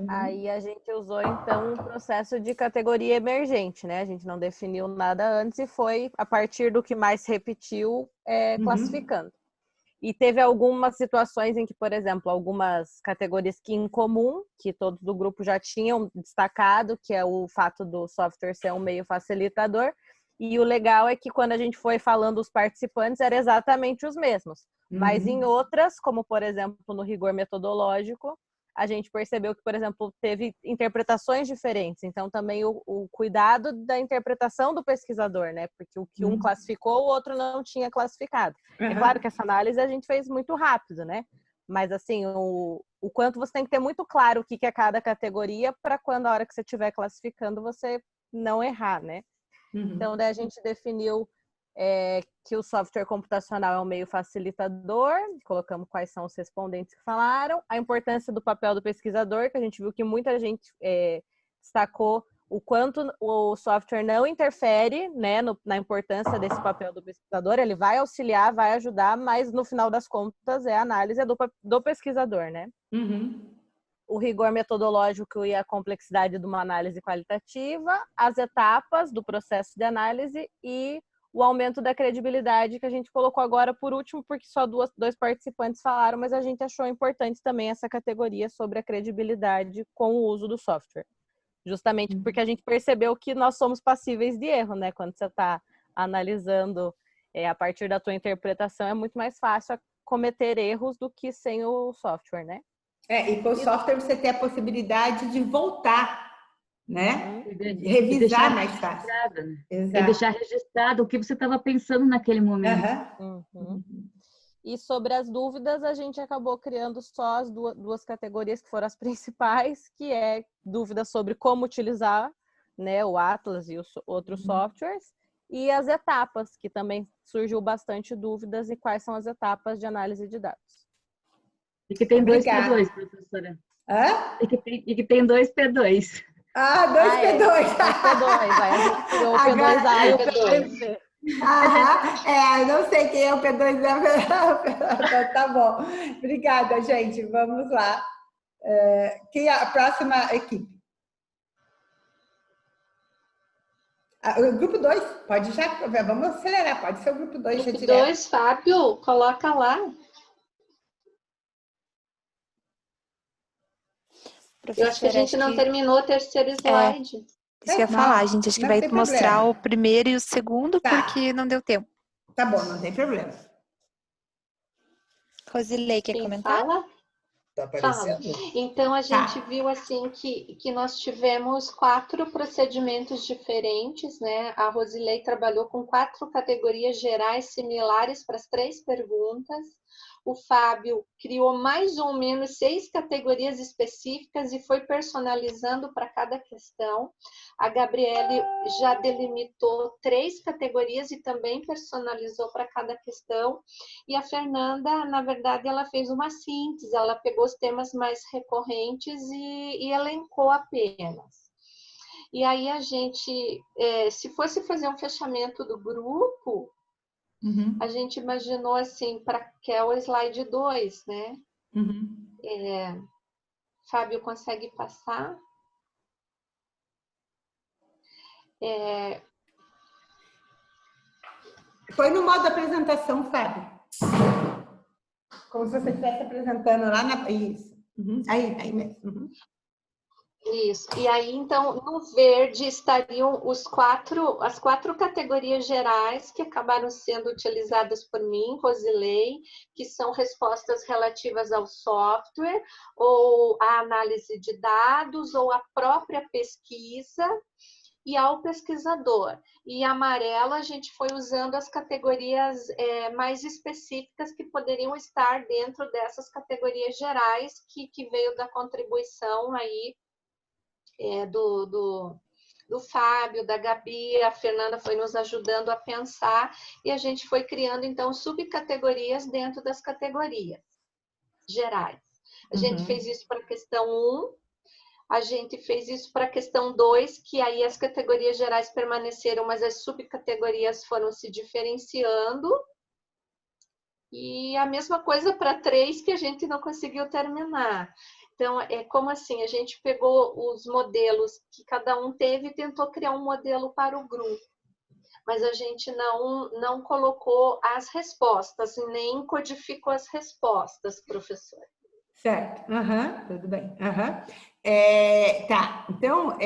Aí a gente usou, então, um processo de categoria emergente, né? A gente não definiu nada antes e foi a partir do que mais se repetiu, classificando. E teve algumas situações em que, por exemplo, algumas categorias que em comum, que todos do grupo já tinham destacado, que é o fato do software ser um meio facilitador. E o legal é que quando a gente foi falando os participantes, eram exatamente os mesmos. Mas em outras, como por exemplo no rigor metodológico, a gente percebeu que, por exemplo, teve interpretações diferentes. Então, também o cuidado da interpretação do pesquisador, né? Porque o que um classificou, o outro não tinha classificado. É claro que essa análise a gente fez muito rápido, né? Mas, assim, o quanto você tem que ter muito claro o que é cada categoria para quando a hora que você estiver classificando, você não errar, né? Então, daí a gente definiu que o software computacional é um meio facilitador, colocamos quais são os respondentes que falaram, a importância do papel do pesquisador, que a gente viu que muita gente destacou o quanto o software não interfere, né, na importância desse papel do pesquisador, ele vai auxiliar, vai ajudar, mas no final das contas é a análise do pesquisador, né? O rigor metodológico e a complexidade de uma análise qualitativa, as etapas do processo de análise e o aumento da credibilidade, que a gente colocou agora por último, porque só dois participantes falaram, mas a gente achou importante também essa categoria sobre a credibilidade com o uso do software. Justamente porque a gente percebeu que nós somos passíveis de erro, né? Quando você está analisando a partir da tua interpretação, é muito mais fácil cometer erros do que sem o software, né? E com o software você tem a possibilidade de voltar, né? Revisar mais fácil. Né? E deixar registrado o que você estava pensando naquele momento. E sobre as dúvidas, a gente acabou criando só as duas categorias que foram as principais, que é dúvidas sobre como utilizar, né, o Atlas e os outros softwares, e as etapas, que também surgiu bastante dúvidas, e quais são as etapas de análise de dados. E que tem 2 P2, professora. E que tem 2 P2. Dois P2. Dois P2. Aí a gente criou o P2A e o P2B. Eu não sei quem é o P2. Então, tá bom. Obrigada, gente. Vamos lá. Quem é a próxima equipe? O grupo 2. Pode já. Vamos acelerar. Pode ser o grupo 2. Grupo 2, Fábio, coloca lá. Eu acho que a gente não terminou o terceiro slide. Isso que eu ia falar, gente. Acho que vai mostrar o primeiro e o segundo, porque não deu tempo. Tá bom, não tem problema. Rosilei, quer comentar? Fala? Tá aparecendo? Então, a gente viu assim que nós tivemos 4 procedimentos diferentes, né? A Rosilei trabalhou com 4 categorias gerais similares para as 3 perguntas. O Fábio criou mais ou menos 6 categorias específicas e foi personalizando para cada questão. A Gabriele já delimitou 3 categorias e também personalizou para cada questão. E a Fernanda, na verdade, ela fez uma síntese, ela pegou os temas mais recorrentes e elencou apenas. E aí a gente, se fosse fazer um fechamento do grupo, a gente imaginou assim, que é o slide 2, né? Fábio, consegue passar? Foi no modo apresentação, Fábio. Como se você estivesse apresentando lá na... Isso. Aí mesmo. Isso. E aí, então, no verde estariam as 4 categorias gerais que acabaram sendo utilizadas por mim, Rosilei, que são respostas relativas ao software, ou à análise de dados, ou à própria pesquisa, e ao pesquisador. E amarelo, a gente foi usando as categorias mais específicas que poderiam estar dentro dessas categorias gerais, que veio da contribuição aí do Fábio, da Gabi, a Fernanda foi nos ajudando a pensar e a gente foi criando, então, subcategorias dentro das categorias gerais. A gente fez isso para a questão 1, a gente fez isso para a questão 2, que aí as categorias gerais permaneceram, mas as subcategorias foram se diferenciando. E a mesma coisa para 3, que a gente não conseguiu terminar. Então, é como assim, a gente pegou os modelos que cada um teve e tentou criar um modelo para o grupo. Mas a gente não colocou as respostas, nem codificou as respostas, professor. Certo, tudo bem. Tá, então,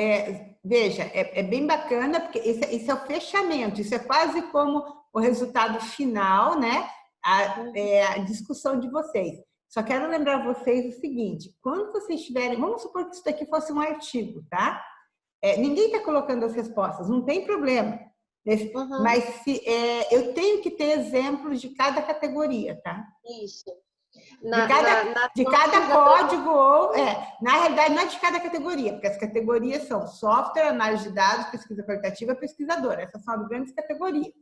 veja, é bem bacana, porque isso é o fechamento, isso é quase como o resultado final, né? A discussão de vocês. Só quero lembrar vocês o seguinte, quando vocês tiverem, vamos supor que isso daqui fosse um artigo, tá? Ninguém está colocando as respostas, não tem problema. Mas eu tenho que ter exemplos de cada categoria, tá? Isso. De cada código, ou na realidade, não é de cada categoria, porque as categorias são software, análise de dados, pesquisa qualitativa, pesquisadora. Essas são as grandes categorias.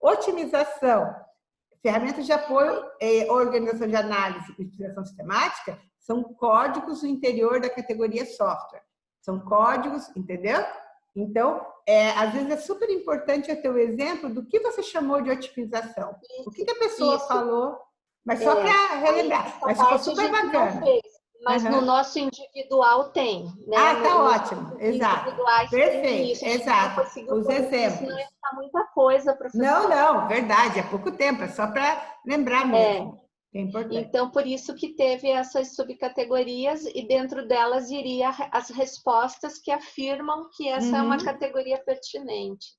Otimização, ferramentas de apoio, organização de análise e utilização sistemática são códigos no interior da categoria software. São códigos, entendeu? Então, às vezes é super importante eu ter o exemplo do que você chamou de otimização. O que a pessoa falou, mas só para relembrar. Mas ficou super bacana. Mas no nosso individual tem. Né? Tá ótimo. Exato. Perfeito. Exato. Os exemplos. Não é muita coisa, professor. Não, verdade. É pouco tempo. É só para lembrar mesmo. É importante. Então, por isso que teve essas subcategorias e dentro delas iria as respostas que afirmam que essa é uma categoria pertinente.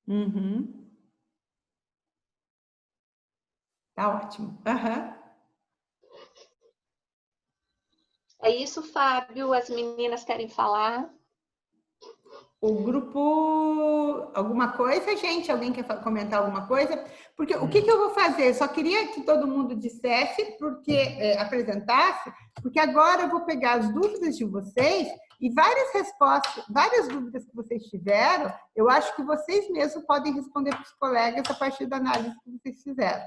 Né? Tá ótimo. É isso, Fábio? As meninas querem falar? O grupo... Alguma coisa, gente? Alguém quer comentar alguma coisa? Porque o que eu vou fazer? Eu só queria que todo mundo dissesse, apresentasse, porque agora eu vou pegar as dúvidas de vocês e várias respostas, várias dúvidas que vocês tiveram, eu acho que vocês mesmos podem responder para os colegas a partir da análise que vocês fizeram,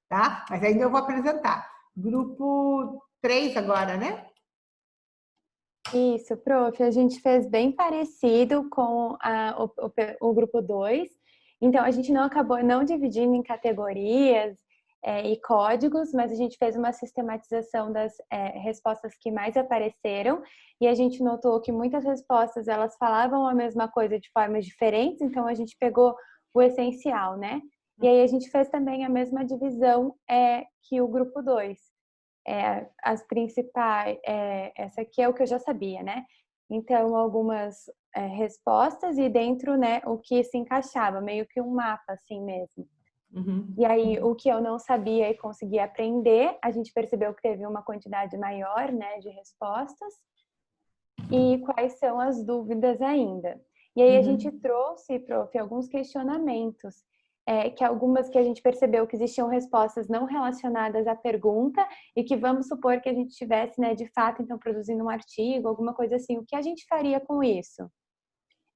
tá? Mas ainda eu vou apresentar. Grupo 3 agora, né? Isso, prof. A gente fez bem parecido com o grupo 2. Então, a gente não acabou não dividindo em categorias e códigos, mas a gente fez uma sistematização das respostas que mais apareceram e a gente notou que muitas respostas elas falavam a mesma coisa de formas diferentes, então a gente pegou o essencial, né? E aí a gente fez também a mesma divisão que o grupo 2. As principais, essa aqui é o que eu já sabia, né? Então, algumas respostas e dentro, né, o que se encaixava, meio que um mapa assim mesmo. E aí, o que eu não sabia e consegui aprender, a gente percebeu que teve uma quantidade maior, né, de respostas. E quais são as dúvidas ainda. E aí, a gente trouxe, prof, alguns questionamentos. Que algumas que a gente percebeu que existiam respostas não relacionadas à pergunta e que vamos supor que a gente tivesse, né, de fato, então, produzindo um artigo, alguma coisa assim. O que a gente faria com isso?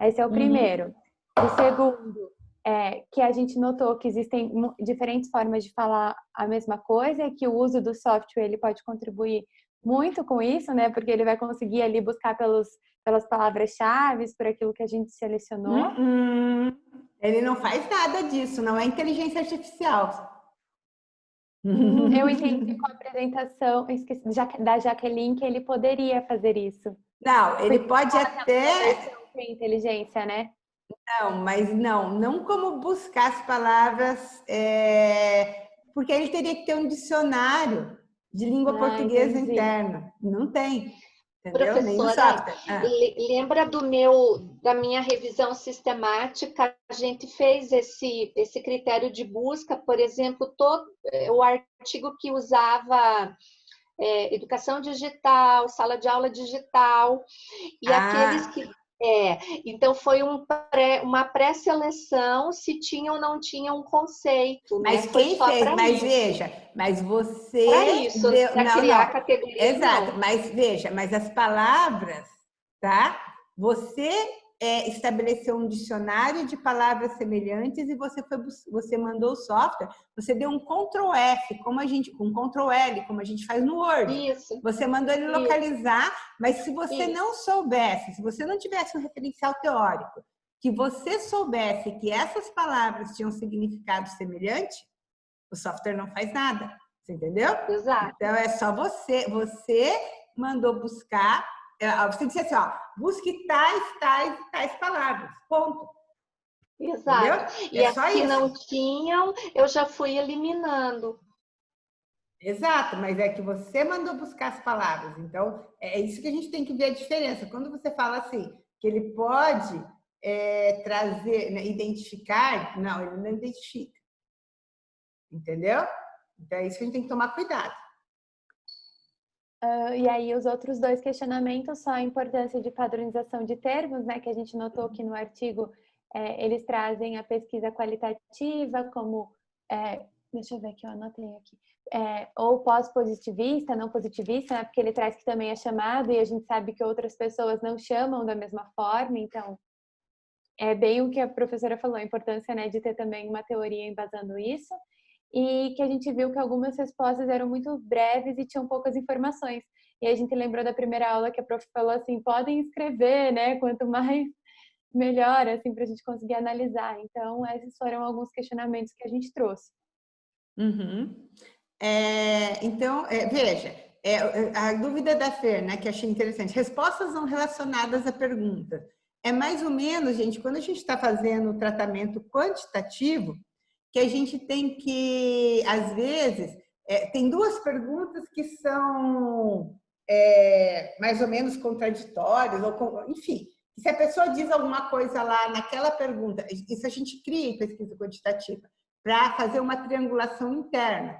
Esse é o primeiro. O segundo que a gente notou que existem diferentes formas de falar a mesma coisa e que o uso do software ele pode contribuir muito com isso, né? Porque ele vai conseguir ali buscar pelas palavras-chave, por aquilo que a gente selecionou. Ele não faz nada disso, não é inteligência artificial. Eu entendi com a apresentação da Jaqueline que ele poderia fazer isso. Não, ele pode até... inteligência, né? Não, mas não como buscar as palavras, porque ele teria que ter um dicionário de língua portuguesa interno. Não tem. Entendeu? Professora, lembra da minha revisão sistemática? A gente fez esse critério de busca, por exemplo, todo o artigo que usava educação digital, sala de aula digital, e aqueles que... então foi uma pré-seleção se tinha ou não tinha um conceito. Mas né? quem fez? Mas veja, mas você... Para isso, para criar a categoria. Exato, mas veja, mas as palavras, tá? Você estabeleceu um dicionário de palavras semelhantes e você mandou o software, você deu um Ctrl+F, um Ctrl+L, como a gente faz no Word. Isso. Você mandou ele localizar, mas se você não soubesse, se você não tivesse um referencial teórico, que você soubesse que essas palavras tinham significado semelhante, o software não faz nada. Você entendeu? Exato. Então, é só você mandou buscar, você disse assim, ó, busque tais palavras, ponto. Exato. Entendeu? E só as que isso. não tinham, eu já fui eliminando. Exato, mas é que você mandou buscar as palavras. Então, é isso que a gente tem que ver a diferença. Quando você fala assim, que ele pode trazer, né, identificar, não, ele não identifica. Entendeu? Então, é isso que a gente tem que tomar cuidado. E aí, os outros 2 questionamentos são a importância de padronização de termos, né, que a gente notou que no artigo eles trazem a pesquisa qualitativa como, deixa eu ver que eu anotei aqui, ou pós-positivista, não positivista, né, porque ele traz que também é chamado e a gente sabe que outras pessoas não chamam da mesma forma, então é bem o que a professora falou, a importância, né, de ter também uma teoria embasando isso. E que a gente viu que algumas respostas eram muito breves e tinham poucas informações. E a gente lembrou da primeira aula que a prof falou assim, podem escrever, né? Quanto mais, melhor, assim, para a gente conseguir analisar. Então, esses foram alguns questionamentos que a gente trouxe. Uhum. Então, veja, a dúvida da Fer, né, que achei interessante, respostas não relacionadas à pergunta. É mais ou menos, gente, quando a gente está fazendo o tratamento quantitativo, que a gente tem que, às vezes, tem 2 perguntas que são mais ou menos contraditórias, ou, enfim, se a pessoa diz alguma coisa lá naquela pergunta, isso a gente cria em pesquisa quantitativa, para fazer uma triangulação interna,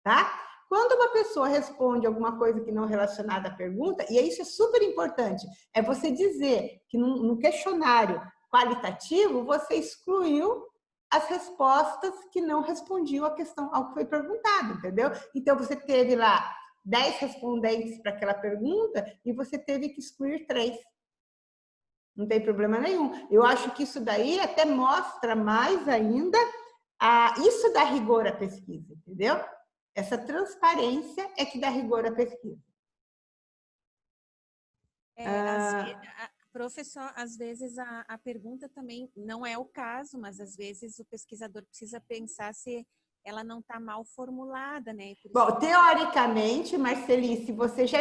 tá? Quando uma pessoa responde alguma coisa que não é relacionada à pergunta, e isso é super importante, é você dizer que no questionário qualitativo você excluiu as respostas que não respondiam à questão, ao que foi perguntado, entendeu? Então, você teve lá 10 respondentes para aquela pergunta e você teve que excluir 3. Não tem problema nenhum. Eu acho que isso daí até mostra mais ainda isso dá rigor à pesquisa, entendeu? Essa transparência é que dá rigor à pesquisa. Professor, às vezes a pergunta também não é o caso, mas às vezes o pesquisador precisa pensar se ela não está mal formulada, né? Bom, teoricamente, Marceli, se você já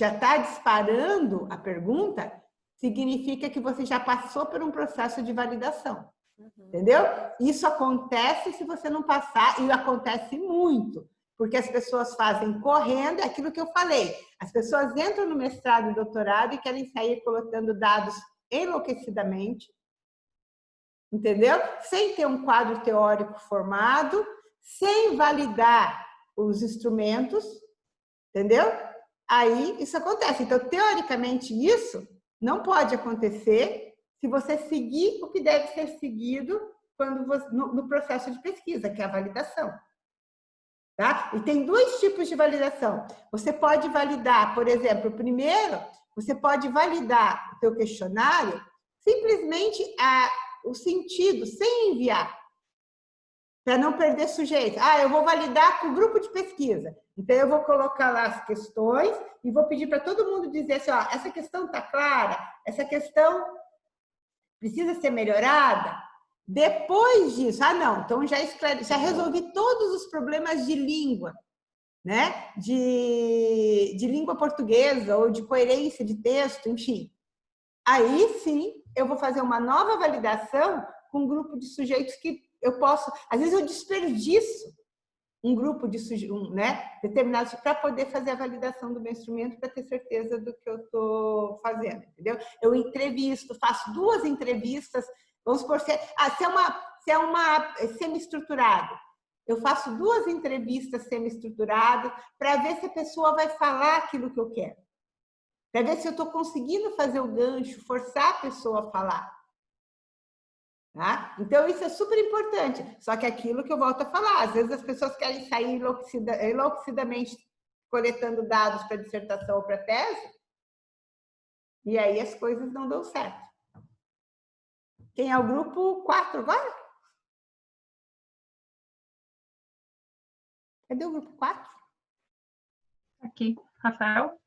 está disparando a pergunta, significa que você já passou por um processo de validação. Entendeu? Isso acontece se você não passar, e acontece muito, porque as pessoas fazem correndo, é aquilo que eu falei. As pessoas entram no mestrado e doutorado e querem sair colocando dados enlouquecidamente, entendeu? Sem ter um quadro teórico formado, sem validar os instrumentos, entendeu? Aí isso acontece. Então, teoricamente, isso não pode acontecer se você seguir o que deve ser seguido no processo de pesquisa, que é a validação. Tá? E tem 2 tipos de validação. Você pode validar, por exemplo, primeiro, você pode validar o seu questionário simplesmente o sentido, sem enviar, para não perder sujeito. Eu vou validar com o grupo de pesquisa. Então, eu vou colocar lá as questões e vou pedir para todo mundo dizer assim, essa questão está clara, essa questão precisa ser melhorada. Depois disso, não, então já resolvi todos os problemas de língua, né? De língua portuguesa ou de coerência de texto, enfim. Aí sim, eu vou fazer uma nova validação com um grupo de sujeitos que eu posso, às vezes eu desperdiço um grupo de sujeitos, né, determinados, para poder fazer a validação do meu instrumento, para ter certeza do que eu estou fazendo, entendeu? Eu entrevisto, faço 2 entrevistas, vamos supor, se é uma semi-estruturado, eu faço 2 entrevistas semi-estruturadas para ver se a pessoa vai falar aquilo que eu quero, para ver se eu estou conseguindo fazer o gancho, forçar a pessoa a falar. Tá? Então, isso é super importante. Só que aquilo que eu volto a falar, às vezes as pessoas querem sair enlouquecidamente coletando dados para dissertação ou para tese, e aí as coisas não dão certo. Quem é o grupo 4 agora? Cadê o grupo 4? Aqui, Rafael.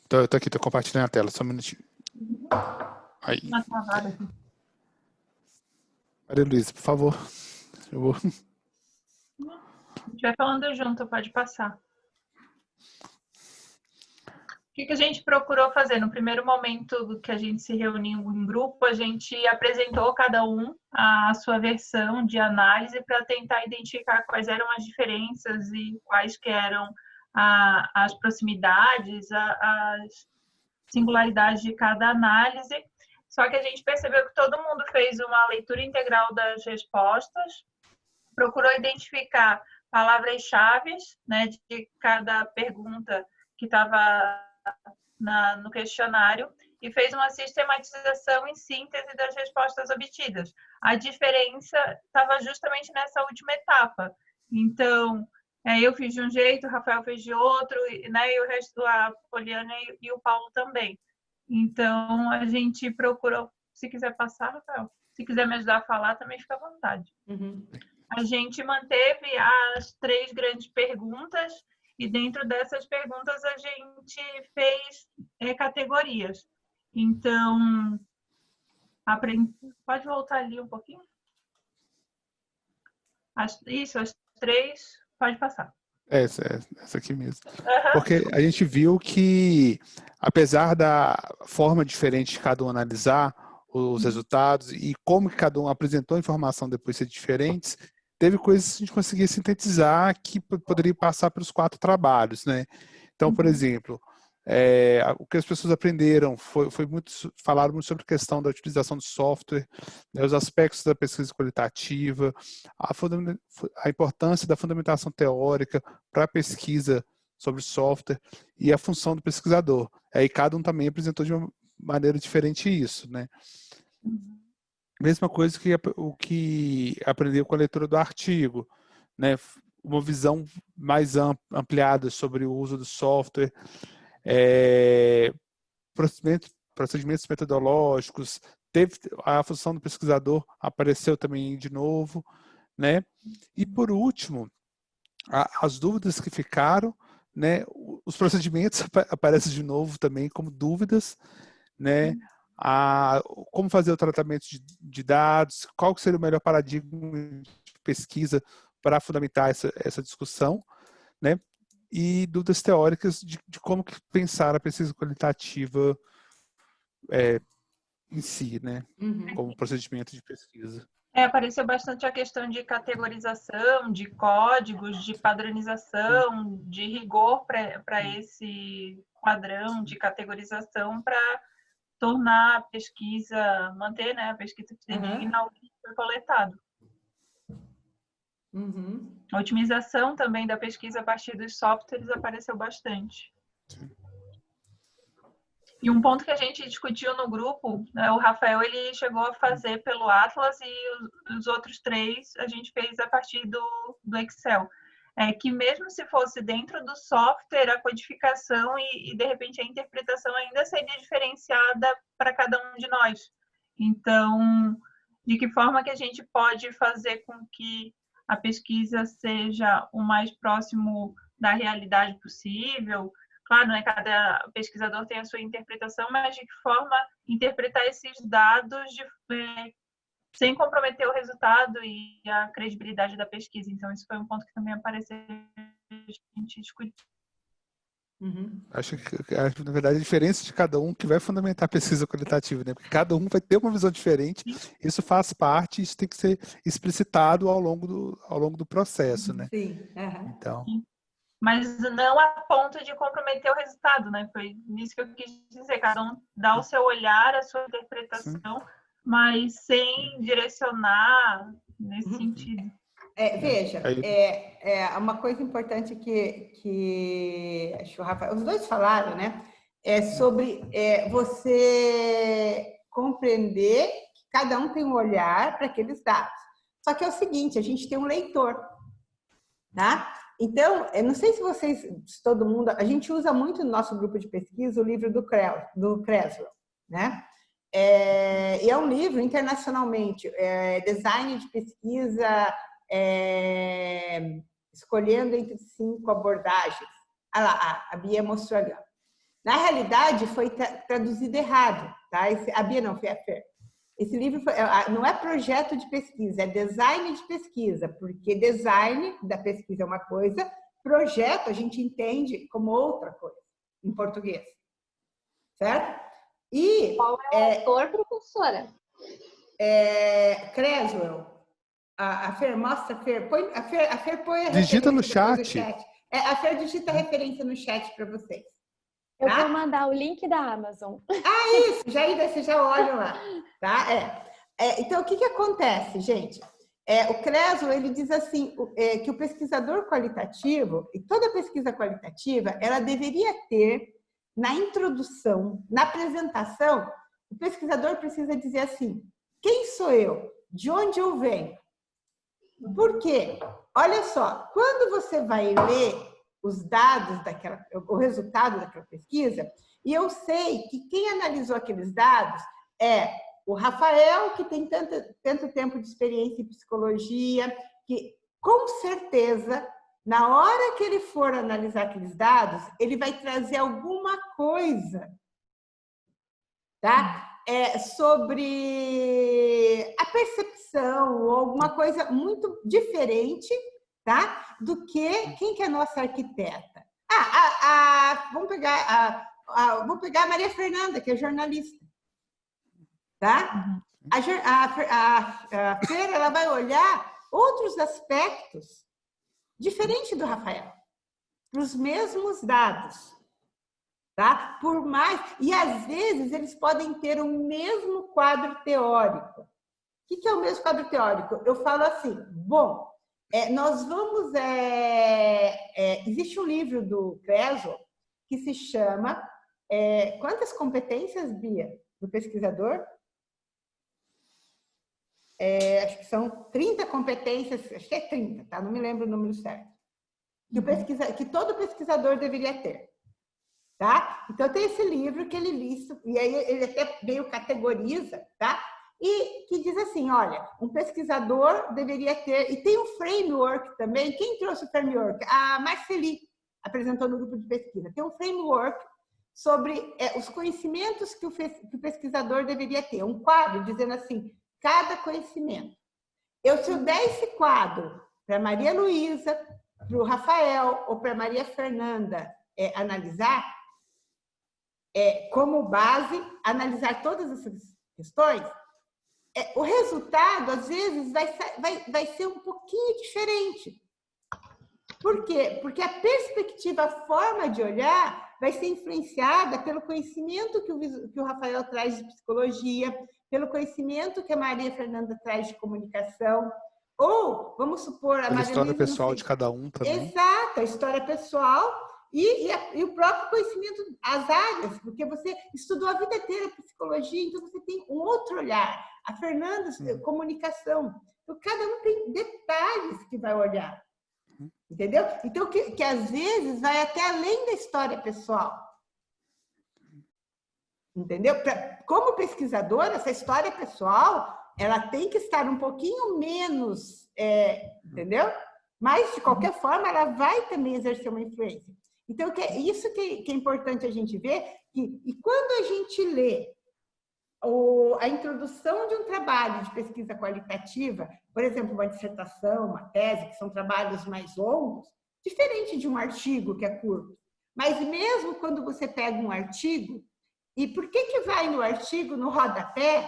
Tô aqui, tô compartilhando a tela, só um minutinho. Aí. Maria Luísa, por favor. Eu vou... A gente vai falando junto, pode passar. O que a gente procurou fazer? No primeiro momento que a gente se reuniu em grupo, a gente apresentou cada um a sua versão de análise para tentar identificar quais eram as diferenças e quais que eram as proximidades, as singularidades de cada análise. Só que a gente percebeu que todo mundo fez uma leitura integral das respostas, procurou identificar palavras-chave, né, de cada pergunta que estava no questionário e fez uma sistematização em síntese das respostas obtidas. A diferença estava justamente nessa última etapa. Então, eu fiz de um jeito, o Rafael fez de outro, né, e o resto, a Poliana e o Paulo também. Então, a gente procurou, se quiser passar, Rafael, se quiser me ajudar a falar, também fica à vontade. Uhum. A gente manteve as 3 grandes perguntas e dentro dessas perguntas a gente fez categorias. Então, pode voltar ali um pouquinho? As 3, pode passar. Essa aqui mesmo. Porque a gente viu que, apesar da forma diferente de cada um analisar os resultados e como que cada um apresentou a informação depois ser diferentes, teve coisas que a gente conseguia sintetizar que poderia passar pelos 4 trabalhos, né? Então, por exemplo, o que as pessoas aprenderam falaram muito sobre a questão da utilização do software, né, os aspectos da pesquisa qualitativa, a importância da fundamentação teórica para a pesquisa sobre software e a função do pesquisador. Aí cada um também apresentou de uma maneira diferente isso, né? Mesma coisa que o que aprendeu com a leitura do artigo, né? Uma visão mais ampliada sobre o uso do software, procedimentos metodológicos, teve a função do pesquisador, apareceu também de novo, né? E por último, as dúvidas que ficaram, né? Os procedimentos aparecem de novo também como dúvidas, né? Como fazer o tratamento de dados, qual seria o melhor paradigma de pesquisa para fundamentar essa discussão, né? E dúvidas teóricas de como que pensar a pesquisa qualitativa em si, né? Como procedimento de pesquisa. Apareceu bastante a questão de categorização, de códigos, de padronização, de rigor para esse padrão de categorização para tornar a pesquisa, manter, né, a pesquisa fidedigna ao que foi coletado. A otimização também da pesquisa a partir dos softwares apareceu bastante. Sim. E um ponto que a gente discutiu no grupo, né, o Rafael ele chegou a fazer pelo Atlas e os outros 3 a gente fez a partir do Excel. Que mesmo se fosse dentro do software, a codificação e de repente a interpretação ainda seria diferenciada para cada um de nós. Então, de que forma que a gente pode fazer com que a pesquisa seja o mais próximo da realidade possível? Claro, né, cada pesquisador tem a sua interpretação, mas de que forma interpretar esses dados sem comprometer o resultado e a credibilidade da pesquisa. Então, isso foi um ponto que também apareceu a gente discutir. Acho que, na verdade, a diferença de cada um que vai fundamentar a pesquisa qualitativa, né? Porque cada um vai ter uma visão diferente, isso faz parte, isso tem que ser explicitado ao longo do processo, né? Sim. Então... Mas não a ponto de comprometer o resultado, né? Foi nisso que eu quis dizer, cada um dá o seu olhar, a sua interpretação, mas sem direcionar nesse sentido. Veja, uma coisa importante que acho que o Rafael, os dois falaram, né? Sobre você compreender que cada um tem um olhar para aqueles dados. Só que é o seguinte, a gente tem um leitor, tá? Então, eu não sei se todo mundo, a gente usa muito no nosso grupo de pesquisa o livro do Creswell, né? E é um livro internacionalmente, design de pesquisa, escolhendo entre 5 abordagens. Ah lá, a Bia mostrou ali. Na realidade, foi traduzido errado, tá? A Bia não, foi a Fer. Esse livro não é projeto de pesquisa, é design de pesquisa, porque design da pesquisa é uma coisa, projeto a gente entende como outra coisa, em português. Certo? E, qual é o autor, professora? Creswell. A Fer, mostra, Fer. A Fer põe a digita no chat. chat. A Fer digita a referência no chat para vocês. Tá? Eu vou mandar o link da Amazon. Isso, vocês já olham lá. Tá? Então, o que acontece, gente? O Creswell, ele diz assim, que o pesquisador qualitativo, e toda pesquisa qualitativa, ela deveria ter, na introdução, na apresentação, o pesquisador precisa dizer assim, quem sou eu? De onde eu venho? Por quê? Olha só, quando você vai ler os dados o resultado daquela pesquisa, e eu sei que quem analisou aqueles dados é o Rafael, que tem tanto tempo de experiência em psicologia, que com certeza, na hora que ele for analisar aqueles dados, ele vai trazer alguma coisa, tá? Sobre a percepção ou alguma coisa muito diferente, tá? Do que quem que é a nossa arquiteta. Vamos pegar a Maria Fernanda, que é jornalista, tá? A Fer, ela vai olhar outros aspectos diferente do Rafael, para os mesmos dados. Tá? Por mais, e às vezes eles podem ter o mesmo quadro teórico. O que é o mesmo quadro teórico? Eu falo assim, bom, nós vamos... existe um livro do Creswell que se chama quantas competências, Bia, do pesquisador? Acho que são 30 competências, acho que é 30, tá? Não me lembro o número certo. Que todo pesquisador deveria ter. Tá? Então, tem esse livro que ele lista, e aí ele até meio categoriza, tá? E que diz assim, olha, um pesquisador deveria ter... E tem um framework também. Quem trouxe o framework? A Marceli apresentou no grupo de pesquisa. Tem um framework sobre os conhecimentos que o pesquisador deveria ter. Um quadro dizendo assim, cada conhecimento. Se eu der esse quadro para Maria Luísa, para o Rafael ou para Maria Fernanda analisar, como base, analisar todas essas questões, o resultado, às vezes, vai ser um pouquinho diferente. Por quê? Porque a perspectiva, a forma de olhar, vai ser influenciada pelo conhecimento que o Rafael traz de psicologia, pelo conhecimento que a Maria Fernanda traz de comunicação, ou, vamos supor... A história pessoal de cada um também. Exato, a história pessoal... E o próprio conhecimento, as áreas, porque você estudou a vida inteira psicologia, então você tem um outro olhar. A Fernanda, comunicação. Então, cada um tem detalhes que vai olhar. Entendeu? Então, que às vezes vai até além da história pessoal. Entendeu? Como pesquisadora, essa história pessoal, ela tem que estar um pouquinho menos, entendeu? Mas, de qualquer forma, ela vai também exercer uma influência. Então, isso que é importante a gente ver, e quando a gente lê a introdução de um trabalho de pesquisa qualitativa, por exemplo, uma dissertação, uma tese, que são trabalhos mais longos, diferente de um artigo que é curto. Mas mesmo quando você pega um artigo, e por que vai no artigo, no rodapé,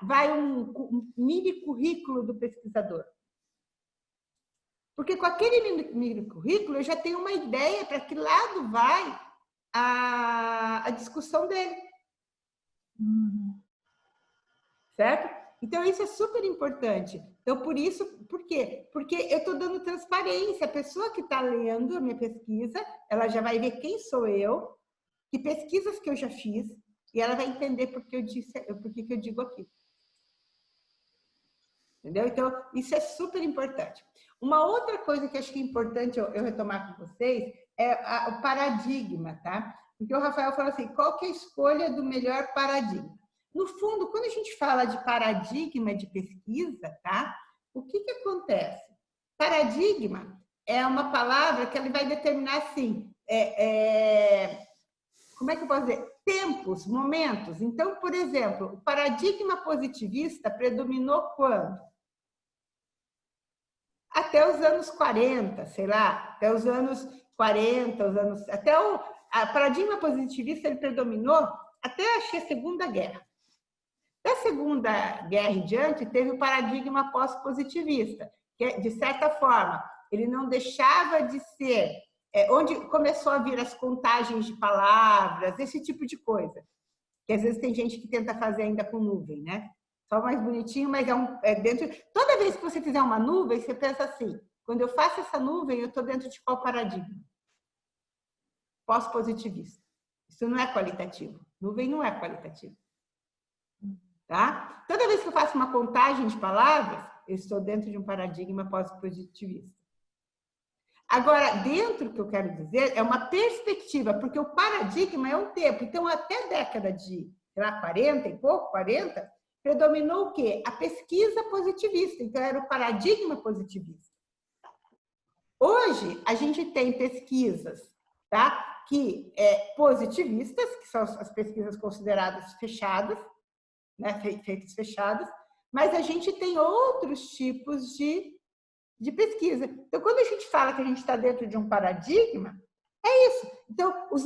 vai um mini currículo do pesquisador? Porque com aquele mini currículo eu já tenho uma ideia para que lado vai a discussão dele. Certo? Então, isso é super importante. Então, por quê? Porque eu estou dando transparência. A pessoa que está lendo a minha pesquisa, ela já vai ver quem sou eu, que pesquisas que eu já fiz, e ela vai entender por que eu digo aquilo. Entendeu? Então, isso é super importante. Uma outra coisa que acho que é importante eu retomar com vocês é o paradigma, tá? Porque o Rafael falou assim, qual que é a escolha do melhor paradigma? No fundo, quando a gente fala de paradigma de pesquisa, tá? O que acontece? Paradigma é uma palavra que ele vai determinar assim, como é que eu posso dizer? tempos, momentos. Então, por exemplo, o paradigma positivista predominou quando? Até os anos 40, sei lá, até os anos 40, o paradigma positivista ele predominou até, acho que, a Segunda Guerra. Da Segunda Guerra em diante, teve o paradigma pós-positivista, que, de certa forma, ele não deixava de ser, onde começou a vir as contagens de palavras, esse tipo de coisa. Que às vezes tem gente que tenta fazer ainda com nuvem, né? Só mais bonitinho, mas dentro... Toda vez que você fizer uma nuvem, você pensa assim, quando eu faço essa nuvem, eu estou dentro de qual paradigma? Pós-positivista. Isso não é qualitativo. Nuvem não é qualitativo. Tá? Toda vez que eu faço uma contagem de palavras, eu estou dentro de um paradigma pós-positivista. Agora, dentro, que eu quero dizer, é uma perspectiva, porque o paradigma é um tempo. Então, até a década de, sei lá, 40 e pouco, 40, predominou o quê? A pesquisa positivista. Então, era o paradigma positivista. Hoje, a gente tem pesquisas, tá? Positivistas, que são as pesquisas consideradas fechadas, né? Feitas fechadas, mas a gente tem outros tipos de pesquisa. Então, quando a gente fala que a gente está dentro de um paradigma, é isso. Então, os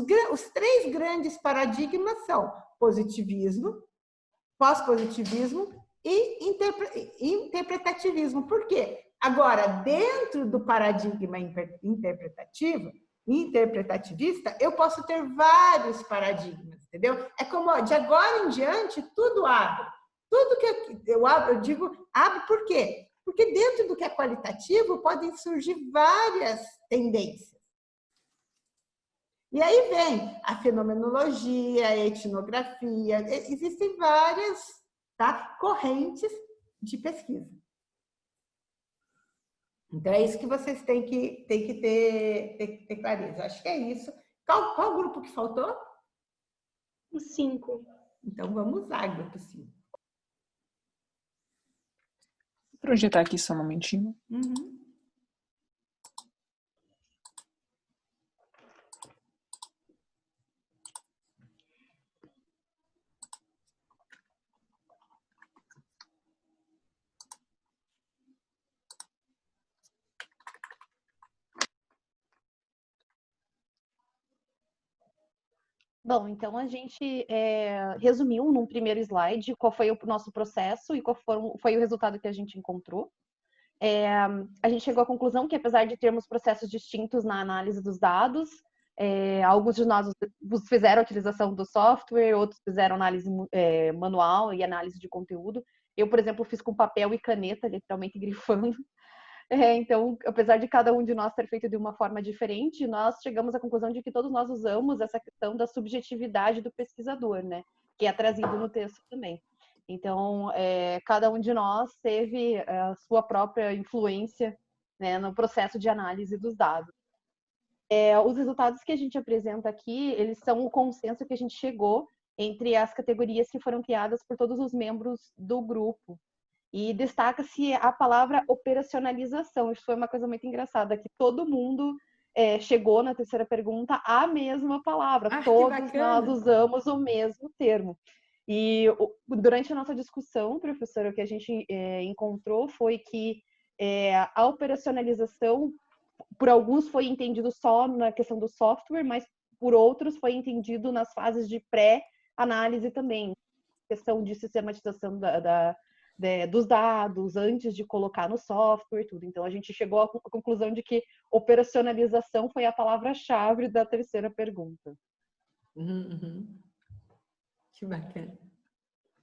3 grandes paradigmas são positivismo, pós-positivismo e interpretativismo. Por quê? Agora, dentro do paradigma interpretativista, eu posso ter vários paradigmas, entendeu? É como, de agora em diante, tudo abre. Tudo que eu abro, eu digo abre por quê? Porque dentro do que é qualitativo podem surgir várias tendências. E aí vem a fenomenologia, a etnografia, existem várias, tá, correntes de pesquisa. Então, é isso que vocês têm que ter clareza. Acho que é isso. Qual grupo que faltou? O 5. Então, vamos lá, grupo 5. Vou projetar aqui só um momentinho. Uhum. Bom, então a gente resumiu num primeiro slide qual foi o nosso processo e qual foi o resultado que a gente encontrou. A gente chegou à conclusão que, apesar de termos processos distintos na análise dos dados, alguns de nós fizeram a utilização do software, outros fizeram análise manual e análise de conteúdo. Eu, por exemplo, fiz com papel e caneta, literalmente grifando. Então, apesar de cada um de nós ter feito de uma forma diferente, nós chegamos à conclusão de que todos nós usamos essa questão da subjetividade do pesquisador, né? Que é trazido no texto também. Então, cada um de nós teve a sua própria influência, né, no processo de análise dos dados. Os resultados que a gente apresenta aqui, eles são o consenso que a gente chegou entre as categorias que foram criadas por todos os membros do grupo. E destaca-se a palavra operacionalização. Isso foi uma coisa muito engraçada, que todo mundo chegou na terceira pergunta a mesma palavra. Todos nós usamos o mesmo termo. E durante a nossa discussão, professora, o que a gente encontrou foi que a operacionalização, por alguns foi entendido só na questão do software, mas por outros foi entendido nas fases de pré-análise também. Questão de sistematização dos dados, antes de colocar no software, tudo. Então, a gente chegou à conclusão de que operacionalização foi a palavra-chave da terceira pergunta. Que bacana.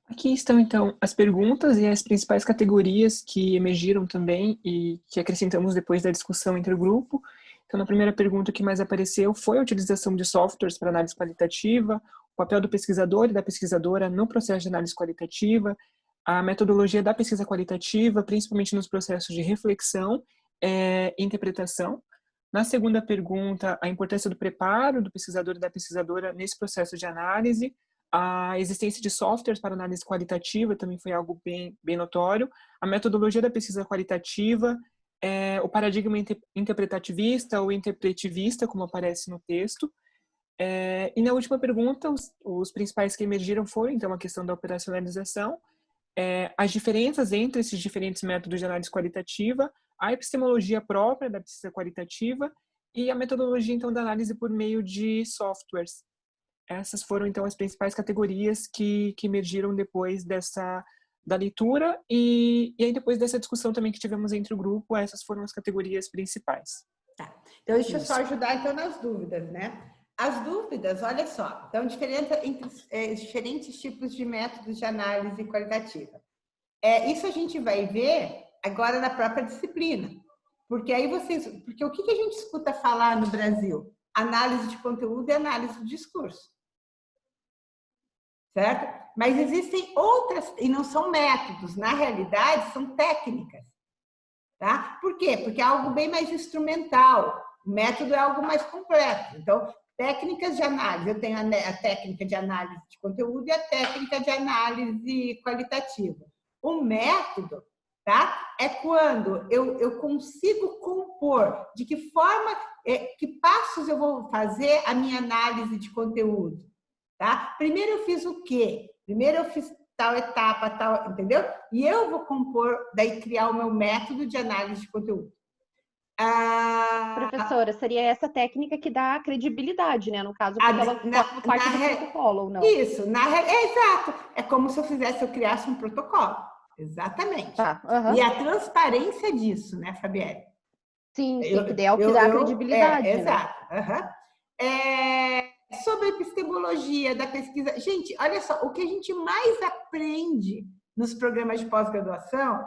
Aqui estão, então, as perguntas e as principais categorias que emergiram também e que acrescentamos depois da discussão entre o grupo. Então, na primeira pergunta, o que mais apareceu foi a utilização de softwares para análise qualitativa, o papel do pesquisador e da pesquisadora no processo de análise qualitativa, a metodologia da pesquisa qualitativa, principalmente nos processos de reflexão e interpretação. Na segunda pergunta, a importância do preparo do pesquisador e da pesquisadora nesse processo de análise. A existência de softwares para análise qualitativa também foi algo bem notório. A metodologia da pesquisa qualitativa, o paradigma interpretativista ou interpretivista, como aparece no texto. E na última pergunta, os principais que emergiram foram, então, a questão da operacionalização, as diferenças entre esses diferentes métodos de análise qualitativa, a epistemologia própria da pesquisa qualitativa e a metodologia, então, da análise por meio de softwares. Essas foram, então, as principais categorias que emergiram depois da leitura e aí depois dessa discussão também que tivemos entre o grupo, essas foram as categorias principais. Tá. Então, deixa eu só ajudar, então, nas dúvidas, né? As dúvidas, olha só, então, diferença entre diferentes tipos de métodos de análise qualitativa. Isso a gente vai ver agora na própria disciplina. Porque aí porque o que a gente escuta falar no Brasil? Análise de conteúdo e análise do discurso. Certo? Mas existem outras, e não são métodos, na realidade são técnicas. Tá? Por quê? Porque é algo bem mais instrumental. O método é algo mais completo. Então, técnicas de análise. Eu tenho a técnica de análise de conteúdo e a técnica de análise qualitativa. O método, tá? É quando eu consigo compor de que forma, que passos eu vou fazer a minha análise de conteúdo. Tá? Primeiro eu fiz o quê? Primeiro eu fiz tal etapa, tal, entendeu? E eu vou compor, daí criar o meu método de análise de conteúdo. Professora, seria essa técnica que dá credibilidade, né? No caso, porque ela forma parte do protocolo, ou não? Isso, exato. É como se eu criasse um protocolo. Exatamente. Tá, E a transparência disso, né, Fabienne? Sim, que é o que dá credibilidade. Né? Exato. Sobre a epistemologia da pesquisa. Gente, olha só, o que a gente mais aprende nos programas de pós-graduação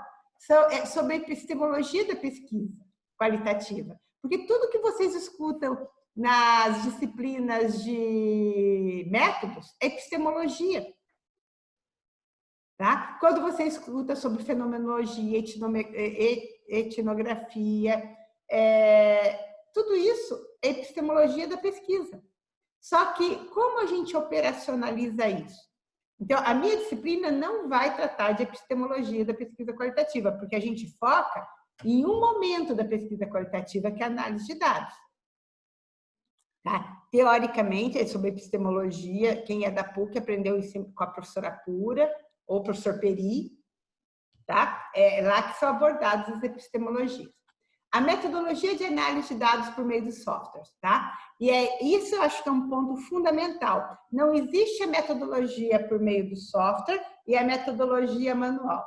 é sobre a epistemologia da pesquisa qualitativa. Porque tudo que vocês escutam nas disciplinas de métodos é epistemologia. Tá? Quando você escuta sobre fenomenologia, etnografia, tudo isso é epistemologia da pesquisa. Só que como a gente operacionaliza isso? Então, a minha disciplina não vai tratar de epistemologia da pesquisa qualitativa, porque a gente foca em um momento da pesquisa qualitativa, que é a análise de dados. Tá? Teoricamente, é sobre epistemologia, quem é da PUC aprendeu isso com a professora Pura, ou o professor Peri, tá? É lá que são abordadas as epistemologias. A metodologia de análise de dados por meio dos softwares, tá? E isso eu acho que é um ponto fundamental. Não existe a metodologia por meio do software e a metodologia manual.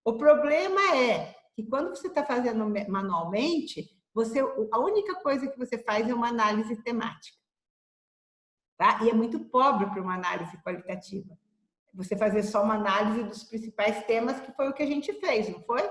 O problema é que quando você está fazendo manualmente, a única coisa que você faz é uma análise temática. Tá? E é muito pobre para uma análise qualitativa. Você fazer só uma análise dos principais temas, que foi o que a gente fez, não foi?